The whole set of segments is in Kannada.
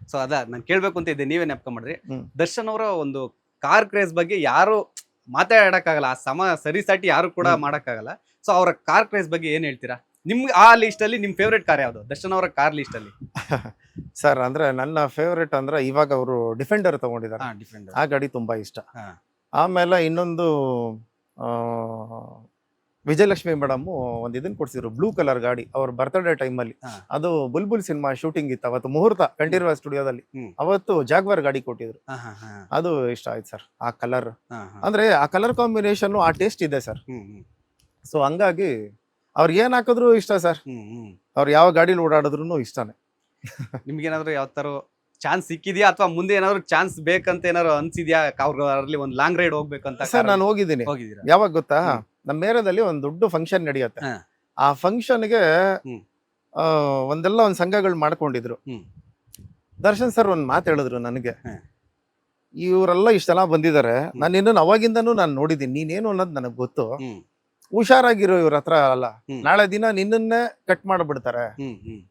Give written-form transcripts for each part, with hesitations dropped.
ಸೊ ನಾನು ಕೇಳ್ಬೇಕು ಅಂತ ಇದ್ದೆ, ನೀವೇ ನೆನಪು ಮಾಡ್ರಿ. ಹ್ಮ್. ದರ್ಶನ್ ಅವರ ಒಂದು ಕಾರ್ ಕ್ರೇಜ್ ಬಗ್ಗೆ ಯಾರು ಮಾತಾಡಕ್ಕಾಗಲ್ಲ, ಆ ಸರಿಸಾಟಿ ಯಾರು ಕೂಡ ಮಾಡಕ್ಕಾಗಲ್ಲ. ಸೊ ಅವರ ಕಾರ್ ಕ್ರೇಜ್ ಬಗ್ಗೆ ಏನ್ ಹೇಳ್ತೀರಾ? ನಿಮ್ಗೆ ಆ ಲಿಸ್ಟ್ ಅಲ್ಲಿ ನಿಮ್ ಫೇವ್ರೇಟ್ ಕಾರ್ ಯಾವ್ದು ದರ್ಶನ್ ಅವರ ಕಾರ್ ಲಿಸ್ಟ್ ಅಲ್ಲಿ? ಸರ್ ಅಂದ್ರೆ ನನ್ನ ಫೇವ್ರೇಟ್ ಅಂದ್ರೆ ಇವಾಗ ಅವರು ಡಿಫೆಂಡರ್ ತಗೊಂಡಿದ್ದಾರೆ, ಡಿಫೆಂಡರ್. ಆ ಗಾಡಿ ತುಂಬಾ ಇಷ್ಟ. ಹಾ. ಆಮೇಲೆ ಇನ್ನೊಂದು ಆ, ವಿಜಯಲಕ್ಷ್ಮಿ ಮೇಡಮ್ ಒಂದ್ ಇದನ್ನ ಕೊಡ್ಸಿದ್ರು, ಬ್ಲೂ ಕಲರ್ ಗಾಡಿ ಅವ್ರ ಬರ್ತ್ಡೇ ಟೈಮ್ ಅಲ್ಲಿ. ಹಾ. ಅದು ಬುಲ್ಬುಲ್ ಸಿನಿಮಾ ಶೂಟಿಂಗ್ ಇತ್ತು ಅವತ್ತು, ಮುಹೂರ್ತ ಕಂಠೀರವ ಸ್ಟುಡಿಯೋದಲ್ಲಿ. ಹ್ಮ್. ಅವತ್ತು ಜಾಗ್ವಾರ್ ಗಾಡಿ ಕೊಟ್ಟಿದ್ರು, ಹಾ, ಹಾ, ಹಾ. ಅದು ಇಷ್ಟ ಆಯ್ತು ಸರ್. ಆ ಕಲರ್ ಹಾ, ಹಾ. ಅಂದ್ರೆ ಆ ಕಲರ್ ಕಾಂಬಿನೇಷನ್ ಆ ಟೇಸ್ಟ್ ಇದೆ ಸರ್. ಹ್ಮ್, ಹ್ಮ್, ಸೊ ಹಂಗಾಗಿ ಅವ್ರು ಏನ್ ಹಾಕಿದ್ರು ಇಷ್ಟ ಸರ್. ಹ್ಮ್, ಹ್ಮ್. ಅವ್ರು ಯಾವ ಗಾಡಿಲಿ ಓಡಾಡಿದ್ರು ಇಷ್ಟನೇ. ನಿಮ್ಗೇನಾದ್ರು ಯಾವ ತರ ಚಾನ್ಸ್ ಸಿಕ್ಕಿದ್ಯಾ, ಅಥವಾ ಮುಂದೆ ಏನಾದ್ರು ಚಾನ್ಸ್ ಬೇಕಂತ ಏನಾದ್ರು ಅನ್ಸಿದ್ಯಾ? ಅವ್ರಲ್ಲಿ ಒಂದ್ ಲಾಂಗ್ ರೈಡ್ ಹೋಗ್ಬೇಕಂತ ಸರ್ ನಾನು ಹೋಗಿದ್ದೀನಿ. ಹೋಗಿದ್ದೀರಾ? ಯಾವಾಗ ಗೊತ್ತಾ, ನಮ್ಮ ಏರಿಯಾದಲ್ಲಿ ಒಂದು ದೊಡ್ಡ ಫಂಕ್ಷನ್ ನಡೆಯುತ್ತೆ. ಹಾ. ಆ ಫಂಕ್ಷನ್ಗೆ ಹ್ಮ್. ಒಂದ್ ಸಂಘಗಳು ಮಾಡ್ಕೊಂಡಿದ್ರು. ಹ್ಮ್. ದರ್ಶನ್ ಸರ್ ಒಂದ್ ಮಾತು ಹೇಳಿದ್ರು ನನಗೆ, ಹಾ. ಇವರೆಲ್ಲ ಇಷ್ಟೆಲ್ಲ ಬಂದಿದ್ದಾರೆ, ನಾನು ಇನ್ನೂ ಅವಾಗಿಂದನೂ ನಾನು ನೋಡಿದ್ದೀನಿ, ನೀನೇನು ಅನ್ನೋದು ನನಗೆ ಗೊತ್ತು, ಹ್ಮ್. ಹುಷಾರಾಗಿರೋ ಇವ್ರ ಹತ್ರ ಅಲ್ಲ, ಹ್ಮ್. ನಾಳೆ ದಿನ ನಿನ್ನನ್ನೇ ಕಟ್ ಮಾಡ್ಬಿಡ್ತಾರೆ. ಹ್ಮ್, ಹ್ಮ್.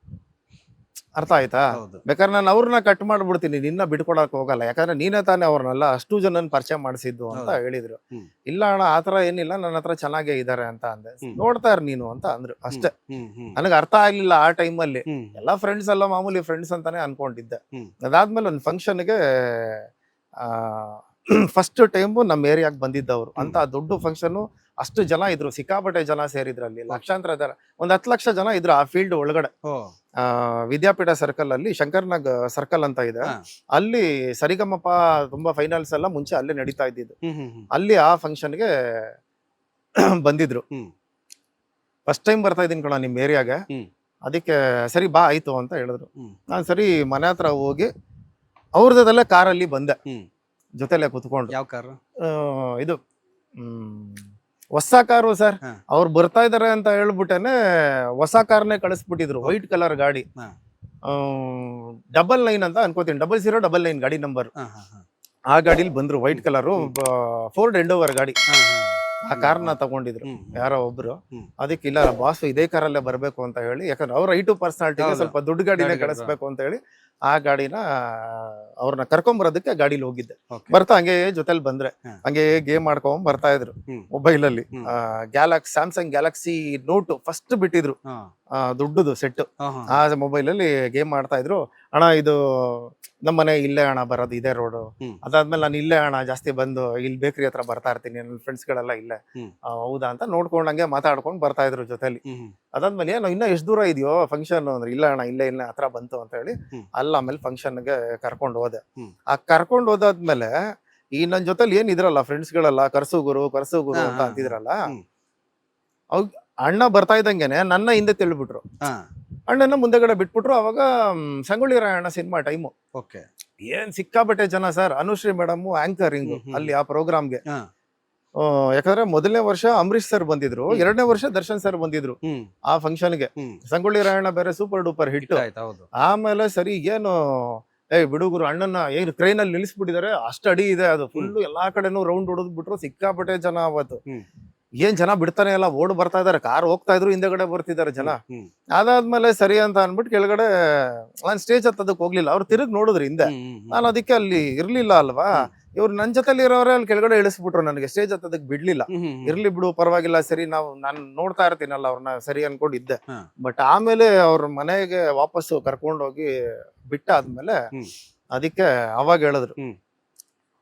ಅರ್ಥ ಆಯ್ತಾ? ಹೌದು. ಬೇಕಾದ್ರೆ ನಾನು ಅವ್ರನ್ನ ಕಟ್ ಮಾಡ್ಬಿಡ್ತೀನಿ, ನಿನ್ನ ಬಿಟ್ಕೊಡಕ್ ಹೋಗಲ್ಲ, ಯಾಕಂದ್ರೆ ನೀನೇ ತಾನೇ ಅವ್ರನ್ನೆಲ್ಲ ಅಷ್ಟು ಜನನ್ ಪರಿಚಯ ಮಾಡಿಸಿದ್ದು ಅಂತ ಹೌದು. ಹೇಳಿದ್ರು. ಹ್ಮ್. ಇಲ್ಲ ಅಣ್ಣ ಆತರ ಏನಿಲ್ಲ, ನನ್ನ ಹತ್ರ ಚೆನ್ನಾಗೇ ಇದಾರೆ ಅಂತ ಅಂದೆ. ಹ್ಮ್. ನೋಡ್ತಾ ಇರ್ ನೀನು ಅಂತ ಅಂದ್ರು ಅಷ್ಟೇ. ಹ್ಮ್, ಹ್ಮ್. ನನಗೆ ಅರ್ಥ ಆಗ್ಲಿಲ್ಲ ಆ ಟೈಮಲ್ಲಿ. ಹ್ಮ್. ಎಲ್ಲ ಫ್ರೆಂಡ್ಸ್ ಎಲ್ಲ ಮಾಮೂಲಿ ಫ್ರೆಂಡ್ಸ್ ಅಂತಾನೆ ಅನ್ಕೊಂಡಿದ್ದೆ. ಹ್ಮ್. ಅದಾದ್ಮೇಲೆ ಒಂದು ಫಂಕ್ಷನ್ಗೆ ಫಸ್ಟ್ ಟೈಮು ನಮ್ಮ ಏರಿಯಾಗೆ ಬಂದಿದ್ದವ್ರು ಅಂತ ದೊಡ್ಡ ಫಂಕ್ಷನ್, ಅಷ್ಟು ಜನ ಇದ್ರು, ಸಿಕ್ಕಾಪಟ್ಟೆ ಜನ ಸೇರಿದ್ರಲ್ಲಿ, ಲಕ್ಷಾಂತರ ಜನ, ಒಂದ್ 10 ಲಕ್ಷ ಜನ ಇದ್ರು ಆ ಫೀಲ್ಡ್ ಒಳಗಡೆ. ಓ. ವಿದ್ಯಾಪೀಠ ಸರ್ಕಲ್ ಅಲ್ಲಿ ಶಂಕರ್ನಾಗ್ ಸರ್ಕಲ್ ಅಂತ ಇದೆ, ಹಾ. ಅಲ್ಲಿ ಸರಿಗಮಪ ತುಂಬಾ ಫೈನಲ್ಸ್ ಎಲ್ಲ ಮುಂಚೆ ಅಲ್ಲೇ ನಡೀತಾ ಇದ್ದಿದ್ದು. ಹ್ಮ್, ಹ್ಮ್, ಹ್ಮ್. ಅಲ್ಲಿ ಆ ಫಂಕ್ಷನ್ಗೆ ಬಂದಿದ್ರು. ಹ್ಮ್. ಫಸ್ಟ್ ಟೈಮ್ ಬರ್ತಾ ಇದೀನಿ ಕಣ ನಿಮ್ ಏರಿಯಾಗೆ, ಹ್ಮ್. ಅದಕ್ಕೆ ಸರಿ ಬಾ ಆಯ್ತು ಅಂತ ಹೇಳಿದ್ರು. ಹ್ಮ್. ನಾನು ಸರಿ ಮನೆ ಹತ್ರ ಹೋಗಿ ಅವ್ರದಲ್ಲೇ ಕಾರಲ್ಲಿ ಬಂದೆ, ಹ್ಮ್. ಜೊತೆಲೆ ಕುತ್ಕೊಂಡು. ಯಾವ ಕಾರು? ಇದು ಹೊಸ ಕಾರು ಸರ್. ಹಾ. ಅವ್ರು ಬರ್ತಾ ಇದಾರೆ ಅಂತ ಹೇಳ್ಬಿಟ್ಟೇನೆ ಹೊಸ ಕಾರ್ನೇ ಕಳಿಸ್ಬಿಟ್ಟಿದ್ರು, ವೈಟ್ ಕಲರ್ ಗಾಡಿ. ಹಾ. 99 ಅಂತ ಅನ್ಕೋತೀನಿ, 0099 ಗಾಡಿ ನಂಬರ್. ಹಾ, ಹಾ, ಹಾ. ಆ ಗಾಡಿಲಿ ಬಂದ್ರು, ವೈಟ್ ಕಲರು, ಫೋರ್ಡ್ ಎಂಡೋವರ್ ಗಾಡಿ. ಹಾ, ಹಾ. ಆ ಕಾರ್ನ ತಗೊಂಡಿದ್ರು ಹ್ಮ್. ಯಾರೋ ಒಬ್ರು. ಹ್ಮ್. ಅದಕ್ಕೆ ಇಲ್ಲ ಬಾಸ್ ಇದೇ ಕಾರಲ್ಲೇ ಬರ್ಬೇಕು ಅಂತ ಹೇಳಿ, ಯಾಕಂದ್ರೆ ಅವ್ರ ಐಟು ಪರ್ಸನಾಲಿಟಿಗೆ ಹೌದು. ಸ್ವಲ್ಪ ದೊಡ್ಡ ಗಾಡಿನೇ ಗಾಡಿ ಕಳಿಸ್ಬೇಕು ಅಂತ ಹೇಳಿ ಆ ಗಾಡಿನ ಅವ್ರನ್ನ ಕರ್ಕೊಂಬರೋದಕ್ಕೆ ಗಾಡಿಲಿ ಹೋಗಿದ್ದೆ. Okay. ಬರ್ತಾ ಹಂಗೆ ಜೊತೆಲಿ ಬಂದ್ರೆ ಹಾ. ಹಂಗೆ ಗೇಮ್ ಮಾಡ್ಕೊಂಡ್ ಬರ್ತಾ ಇದ್ರು ಹ್ಮ್. ಮೊಬೈಲ್ ಅಲ್ಲಿ. ಹ್ಮ್. ಸ್ಯಾಮ್ಸಂಗ್ ಗ್ಯಾಲಕ್ಸಿ ನೋಟ್ ಫಸ್ಟ್ ಬಿಟ್ಟಿದ್ರು, ಹಾ. ದೊಡ್ಡದು ಸೆಟ್. ಹಾ, ಹಾ. ಆ ಮೊಬೈಲ್ ಅಲ್ಲಿ ಗೇಮ್ ಮಾಡ್ತಾ ಇದ್ರು. ಅಣ್ಣ ಇದು ನಮ್ಮನೆ ಇಲ್ಲೇ ಅಣ್ಣ ಬರೋದು, ಇದೇ ರೋಡು. ಹ್ಮ್. ಅದಾದ್ಮೇಲೆ ನಾನು ಇಲ್ಲೇ ಅಣ್ಣ ಜಾಸ್ತಿ ಬಂದು ಇಲ್ಲಿ ಬೇಕರಿ ಹತ್ರ ಬರ್ತಾ ಇರ್ತೀನಿ, ನನ್ನ ಫ್ರೆಂಡ್ಸ್ ಗಳೆಲ್ಲ ಇಲ್ಲೇ. ಹ್ಮ್. ಹೌದಾ ಅಂತ ನೋಡ್ಕೊಂಡು ಹಂಗೆ ಮಾತಾಡ್ಕೊಂಡು ಬರ್ತಾ ಇದ್ರು ಜೊತೆಲಿ. ಹ್ಮ್. ಅದಾದ್ಮೇಲೆ ಏನೋ ಇನ್ನ ಎಷ್ಟು ದೂರ ಇದೆಯೋ ಫಂಕ್ಷನ್ ಅಂದ್ರೆ, ಇಲ್ಲ ಅಣ್ಣ ಇಲ್ಲೇ ಇಲ್ಲ ಹತ್ರ ಬಂತು ಅಂತ ಹೇಳಿ ಹ್ಮ್. ಅಲ್ಲ ಆಮೇಲೆ ಫಂಕ್ಷನ್ಗೆ ಕರ್ಕೊಂಡು ಹೋದೆ. ಹ್ಮ್. ಆ ಕರ್ಕೊಂಡು ಹೋದಾದ್ಮೇಲೆ ಈ ನನ್ ಜೊತೆಲಿ ಏನ್ ಇದ್ರಲ್ಲ ಫ್ರೆಂಡ್ಸ್ ಗಳೆಲ್ಲ, ಕರ್ಸು ಗುರು ಅಂತ ಹಾ, ಅಂತಿದ್ರಲ್ಲ, ಹ್ಮ್. ಅಣ್ಣ ಬರ್ತಾ ಇದ್ದಂಗೆನೆ ನನ್ನ ಹಿಂದೆ ತಿಳ್ಬಿಟ್ರು, ಹಾ. ಅಣ್ಣನ ಮುಂದೆಗಡೆ ಬಿಟ್ಬಿಟ್ರು. ಅವಾಗ Sangolli Rayanna cinema time, okay. ಏನ್ ಸಿಕ್ಕಾಬಟ್ಟೆ ಜನ ಸರ್. ಅನುಶ್ರೀ ಮೇಡಮ್ ಆಂಕರಿಂಗ್ ಅಲ್ಲಿ ಆ ಪ್ರೋಗ್ರಾಮ್ಗೆ. ಹಾ. ಯಾಕಂದ್ರೆ ಮೊದಲನೇ ವರ್ಷ ಅಂಬರೀಶ್ ಸರ್ ಬಂದಿದ್ರು, 2ನೇ ವರ್ಷ ದರ್ಶನ್ ಸರ್ ಬಂದಿದ್ರು ಹ್ಮ್. ಆ ಫಂಕ್ಷನ್ಗೆ. ಹ್ಮ್. ಸಂಗೊಳ್ಳಿ ರಾಯಣ್ಣ ಬೇರೆ ಸೂಪರ್ ಡೂಪರ್ ಹಿಟ್. ಆಯ್ತು, ಹೌದು. ಆಮೇಲೆ ಸರಿ ಏನು ಬಿಡುಗರು ಅಣ್ಣನ ಏನು ಟ್ರೈನ್ ಅಲ್ಲಿ ನಿಲ್ಲಿಸ್ಬಿಟ್ಟಿದ್ದಾರೆ, ಅಷ್ಟು ಅಡಿ ಇದೆ ಅದು, ಫುಲ್ ಎಲ್ಲಾ ಕಡೆನೂ ರೌಂಡ್ ಹೊಡೆದ್ ಬಿಟ್ರು, ಸಿಕ್ಕಾಪಟ್ಟೆ ಜನ ಅವತ್ತು. ಹ್ಮ್. ಏನ್ ಜನ ಬಿಡ್ತಾನೆ ಇಲ್ಲ, ಓಡ್ ಬರ್ತಾ ಇದಾರೆ, ಕಾರ್ ಹೋಗ್ತಾ ಇದ್ರು, ಹಿಂದೆಗಡೆ ಬರ್ತಿದ್ದಾರೆ ಜನ. ಹ್ಮ್. ಅದಾದ್ಮೇಲೆ ಸರಿ ಅಂತ ಅನ್ಬಿಟ್ಟು ಕೆಳಗಡೆ ನಾನ್ ಸ್ಟೇಜ್ ಹತ್ತದಕ್ ಹೋಗ್ಲಿಲ್ಲ, ಅವ್ರು ತಿರುಗ್ ನೋಡಿದ್ರು ಹಿಂದೆ. ನಾನು ಅದಕ್ಕೆ ಅಲ್ಲಿ ಇರ್ಲಿಲ್ಲ ಅಲ್ವಾ, ಇವ್ರು ನನ್ ಜೊತೆಲಿ ಇರೋರೆ ಅಲ್ಲಿ ಕೆಳಗಡೆ ಇಳಿಸ್ಬಿಟ್ರು, ನನಗೆ ಸ್ಟೇಜ್ ಹತ್ತದಕ್ ಬಿಡ್ಲಿಲ್ಲ. ಇರ್ಲಿ ಬಿಡು ಪರವಾಗಿಲ್ಲ, ಸರಿ ನಾನು ನೋಡ್ತಾ ಇರ್ತೀನಲ್ಲ ಅವ್ರನ್ನ, ಸರಿ ಅನ್ಕೊಂಡಿದ್ದೆ. ಹಾ. ಬಟ್ ಆಮೇಲೆ ಅವ್ರ ಮನೆಗೆ ವಾಪಸ್ಸು ಕರ್ಕೊಂಡೋಗಿ ಬಿಟ್ಟಾದ್ಮೇಲೆ ಹ್ಮ್. ಅದಕ್ಕೆ ಅವಾಗ ಹೇಳಿದ್ರು, ಹ್ಮ್.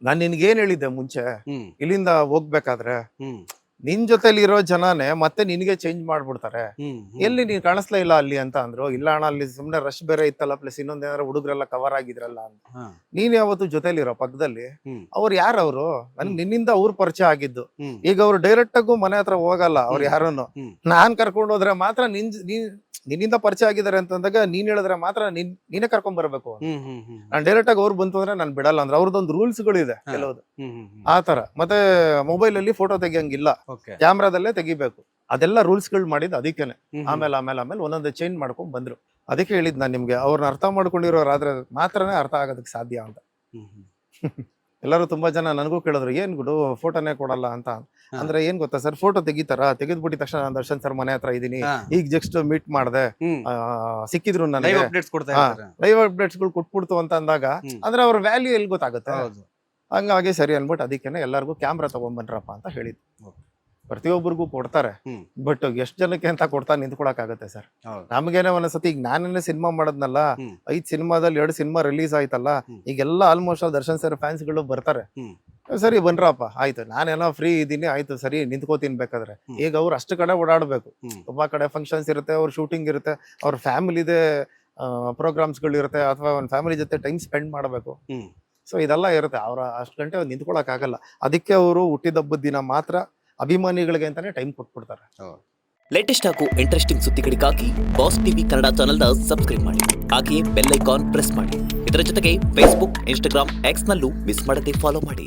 ನಾನ್ ನಿನ್ಗೇನ್ ಹೇಳಿದ್ದೆ ಮುಂಚೆ, ಹ್ಮ್. ಇಲ್ಲಿಂದ ಹೋಗ್ಬೇಕಾದ್ರೆ ಹ್ಮ್. ನಿನ್ ಜೊತೆಲಿ ಇರೋ ಜನನೇ ಮತ್ತೆ ನಿನ್ಗೆ ಚೇಂಜ್ ಮಾಡ್ಬಿಡ್ತಾರೆ, ಹ್ಮ್. ಎಲ್ಲಿ ನೀನ್ ಕಾಣಿಸ್ಲೇ ಇಲ್ಲ ಅಲ್ಲಿ ಅಂತ ಅಂದ್ರು. ಇಲ್ಲ ಅಣ್ಣ ಅಲ್ಲಿ ಸುಮ್ನೆ ರಶ್ ಬೇರೆ ಇತ್ತಲ್ಲ, ಪ್ಲಸ್ ಇನ್ನೊಂದೇನಾರ ಹುಡುಗರೆಲ್ಲ ಕವರ್ ಆಗಿದ್ರಲ್ಲ ಅಂತ. ಹಾ. ನೀನ್ ಯಾವತ್ತು ಜೊತೆಲಿರೋ ಪಕ್ಕದಲ್ಲಿ, ಹ್ಮ್. ಅವ್ರು ಯಾರವ್ರು, ನನ್ಗೆ ನಿನ್ನಿಂದ ಅವ್ರು ಪರಿಚಯ ಆಗಿದ್ದು. ಹ್ಮ್. ಈಗ ಅವ್ರು ಡೈರೆಕ್ಟ್ ಆಗು ಮನೆ ಹತ್ರ ಹೋಗಲ್ಲ ಅವ್ರು ಯಾರನ್ನು. ಹ್ಮ್. ನಾನ್ ಕರ್ಕೊಂಡು ಹೋದ್ರೆ ಮಾತ್ರ ನಿನ್ನಿಂದ ಪರಿಚಯ ಆಗಿದ್ದಾರೆ ಅಂತಂದಾಗ ನೀನ್ ಹೇಳಿದ್ರೆ ಮಾತ್ರ ನೀನೇ ಕರ್ಕೊಂಡ್ ಬರ್ಬೇಕು. ಹ್ಮ್. ಹ್ಮ್. ಹ್ಮ್. ನಾನ್ ಡೈರೆಕ್ಟ್ ಆಗಿ ಅವ್ರು ಬಂತು ಅಂದ್ರೆ ನಾನು ಬಿಡಲ್ಲ ಅಂದ್ರೆ ಅವ್ರದ್ದೊಂದು ರೂಲ್ಸ್ ಗಳಿದೆ ಕೆಲವ್ದು, ಹ್ಮ್. ಹ್ಮ್. ಆ ತರ. ಮತ್ತೆ ಮೊಬೈಲ್ ಅಲ್ಲಿ ಫೋಟೋ ತೆಗಿಯಂಗಿಲ್ಲ, ಓಕೆ. ಕ್ಯಾಮ್ರಾದಲ್ಲೇ ತೆಗಿಬೇಕು, ಅದೆಲ್ಲ ರೂಲ್ಸ್ ಗಳು ಮಾಡಿದ್ ಅದಕ್ಕೇನೆ. ಹ್ಮ್. ಆಮೇಲೆ ಒಂದೊಂದೇ ಚೇಂಜ್ ಮಾಡ್ಕೊಂಡ್ ಬಂದ್ರು. ಅದಕ್ಕೆ ಹೇಳಿದ್ ನಾನ್ ನಿಮ್ಗೆ, ಅವ್ರನ್ನ ಅರ್ಥ ಮಾಡ್ಕೊಂಡಿರೋರಾದ್ರೆ ಮಾತ್ರನೇ ಅರ್ಥ ಆಗೋದಕ್ಕೆ ಸಾಧ್ಯ ಅಂತ. ಹ್ಮ್. ಹ್ಮ್. ಎಲ್ಲರೂ ತುಂಬಾ ಜನ ನನಗೂ ಕೇಳಿದ್ರು ಏನ್ ಗುಡು ಫೋಟೋನೇ ಕೊಡಲ್ಲ ಅಂತ. ಅಂದ್ರೆ ಏನ್ ಗೊತ್ತಾ ಸರ್, ಫೋಟೋ ತೆಗಿದ್ಬಿಟ್ಟಿದ ತಕ್ಷಣ ನಾನು ದರ್ಶನ್ ಸರ್ ಮನೆ ಹತ್ರ ಇದೀನಿ, ಈಗ ಜಸ್ಟ್ ಮೀಟ್ ಮಾಡ್ದೆ, ಸಿಕ್ಕಿದ್ರು ನನಗೆ, ಲೈವ್ ಅಪ್ಡೇಟ್ಸ್ ಕೊಡ್ತಾ ಇರ್ತಾರೆ. ಲೈವ್ ಅಪ್ಡೇಟ್ಸ್ ಗಳು ಕೊಟ್ಬಿಡ್ತು ಅಂತ ಅಂದಾಗ ಹ್ಮ್. ಅಂದ್ರೆ ಅವ್ರ ವ್ಯಾಲ್ಯೂ ಎಲ್ಲಿ ಗೊತ್ತಾಗುತ್ತೆ. ಹೌದು. ಹಂಗಾಗಿ ಸರಿ ಅನ್ಬಿಟ್ಟು ಅದಕ್ಕೇನೆ ಎಲ್ಲರಿಗೂ ಕ್ಯಾಮ್ರಾ ತಗೊಂಡ್ಬನ್ರಪ್ಪ ಅಂತ ಹೇಳಿದ್ರು. Okay. ಪ್ರತಿಯೊಬ್ಬರಿಗೂ ಕೊಡ್ತಾರೆ, ಹ್ಮ್. ಬಟ್ ಎಷ್ಟ್ ಜನಕ್ಕೆ ಅಂತ ಕೊಡ್ತಾ ನಿಂತ್ಕೊಳಕ್ ಆಗುತ್ತೆ ಸರ್. ಹೌದು. ನಮ್ಗೇನೆ ಒಂದ್ಸತಿ ಈಗ ನಾನೇನೆ ಸಿನಿಮಾ ಮಾಡದ್ನಲ್ಲ, ಹ್ಮ್. 5 ಸಿನಿಮಾದಲ್ಲಿ 2 ಸಿನಿಮಾ ರಿಲೀಸ್ ಆಯ್ತಲ್ಲ, ಹ್ಮ್. ಈಗೆಲ್ಲ ಆಲ್ಮೋಸ್ಟ್ ದರ್ಶನ್ ಸರ್ ಫ್ಯಾನ್ಸ್ ಗಳು ಬರ್ತಾರೆ. ಹ್ಮ್. ಸರಿ ಬನ್ರಪ್ಪ, ಆಯ್ತು ನಾನೇನೋ ಫ್ರೀ ಇದೀನಿ, ಆಯ್ತು ಸರಿ ನಿಂತ್ಕೋತೀನಿ ಬೇಕಾದ್ರೆ. ಹ್ಮ್. ಈಗ ಅವ್ರು ಅಷ್ಟು ಕಡೆ ಓಡಾಡ್ಬೇಕು, ಹ್ಮ್. ತುಂಬಾ ಕಡೆ ಫಂಕ್ಷನ್ಸ್ ಇರುತ್ತೆ, ಅವ್ರ ಶೂಟಿಂಗ್ ಇರುತ್ತೆ, ಅವ್ರ ಫ್ಯಾಮಿಲಿದೆ ಪ್ರೋಗ್ರಾಮ್ಸ್ ಗಳು ಇರುತ್ತೆ, ಅಥವಾ ಒಂದು ಫ್ಯಾಮಿಲಿ ಜೊತೆ ಟೈಮ್ ಸ್ಪೆಂಡ್ ಮಾಡಬೇಕು. ಹ್ಮ್. ಸೊ ಇದೆಲ್ಲ ಇರುತ್ತೆ, ಅವ್ರ ಅಷ್ಟು ಗಂಟೆ ನಿಂತ್ಕೊಳಕ್ ಆಗಲ್ಲ. ಅದಕ್ಕೆ ಅವರು ಹುಟ್ಟಿದ ಹಬ್ಬದ ದಿನ ಮಾತ್ರ ಅಭಿಮಾನಿಗಳಿಗೆ ಅಂತಾನೆ ಟೈಮ್ ಕೊಟ್ಬಿಡ್ತಾರೆ. ಲೇಟೆಸ್ಟ್ ಹಾಗೂ ಇಂಟ್ರೆಸ್ಟಿಂಗ್ ಸುದ್ದಿಗಳಿಗಾಗಿ ಬಾಸ್ ಟಿವಿ ಕನ್ನಡ ಚಾನೆಲ್ನ ಸಬ್ಸ್ಕ್ರೈಬ್ ಮಾಡಿ. ಹಾಗೆಯೇ ಬೆಲ್ ಐಕಾನ್ ಪ್ರೆಸ್ ಮಾಡಿ. ಇದರ ಜೊತೆಗೆ ಫೇಸ್ಬುಕ್, ಇನ್ಸ್ಟಾಗ್ರಾಮ್, ಎಕ್ಸ್ ನಲ್ಲೂ ಮಿಸ್ ಮಾಡದೆ ಫಾಲೋ ಮಾಡಿ.